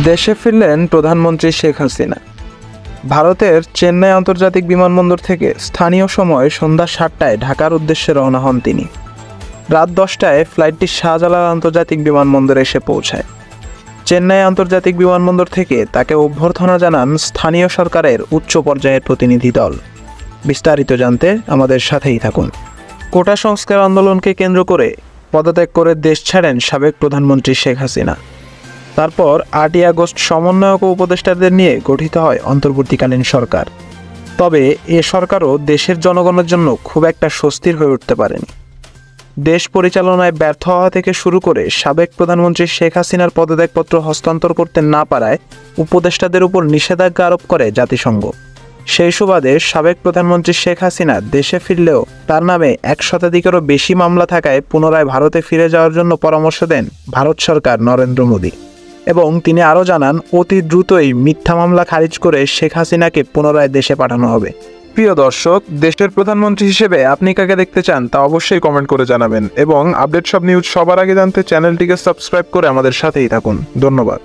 দেশে ফিরলেন প্রধানমন্ত্রী শেখ হাসিনা। ভারতের চেন্নাই আন্তর্জাতিক বিমানবন্দর থেকে স্থানীয় সময় সন্ধ্যা ৭টায় ঢাকার উদ্দেশ্যে রওনা হন তিনি। রাত ১০টায় ফ্লাইটটি শাহজালাল আন্তর্জাতিক বিমানবন্দরে এসে পৌঁছায়। চেন্নাই আন্তর্জাতিক বিমানবন্দর থেকে তাকে অভ্যর্থনা জানান স্থানীয় সরকারের উচ্চ পর্যায়ের প্রতিনিধি দল। বিস্তারিত জানতে আমাদের সাথেই থাকুন। কোটা সংস্কার আন্দোলনকে কেন্দ্র করে পদত্যাগ করে দেশ ছাড়েন সাবেক প্রধানমন্ত্রী শেখ হাসিনা। তারপর ৮ই আগস্ট সমন্বয়ক ও উপদেষ্টাদের নিয়ে গঠিত হয় অন্তর্বর্তীকালীন সরকার। তবে এ সরকারও দেশের জনগণের জন্য খুব একটা স্বস্তির হয়ে উঠতে পারেনি। দেশ পরিচালনায় ব্যর্থ হওয়া থেকে শুরু করে সাবেক প্রধানমন্ত্রী শেখ হাসিনার পদত্যাগপত্র হস্তান্তর করতে না পারায় উপদেষ্টাদের উপর নিষেধাজ্ঞা আরোপ করে জাতিসংঘ। সেই সুবাদে সাবেক প্রধানমন্ত্রী শেখ হাসিনা দেশে ফিরলেও তার নামে ১০০-টিরও বেশি মামলা থাকায় পুনরায় ভারতে ফিরে যাওয়ার জন্য পরামর্শ দেন ভারত সরকার নরেন্দ্র মোদী। এবং তিনি আরও জানান, অতি দ্রুতই মিথ্যা মামলা খারিজ করে শেখ হাসিনাকে পুনরায় দেশে পাঠানো হবে। প্রিয় দর্শক, দেশের প্রধানমন্ত্রী হিসেবে আপনি কাকে দেখতে চান তা অবশ্যই কমেন্ট করে জানাবেন এবং আপডেট সব নিউজ সবার আগে জানতে চ্যানেলটিকে সাবস্ক্রাইব করে আমাদের সাথেই থাকুন। ধন্যবাদ।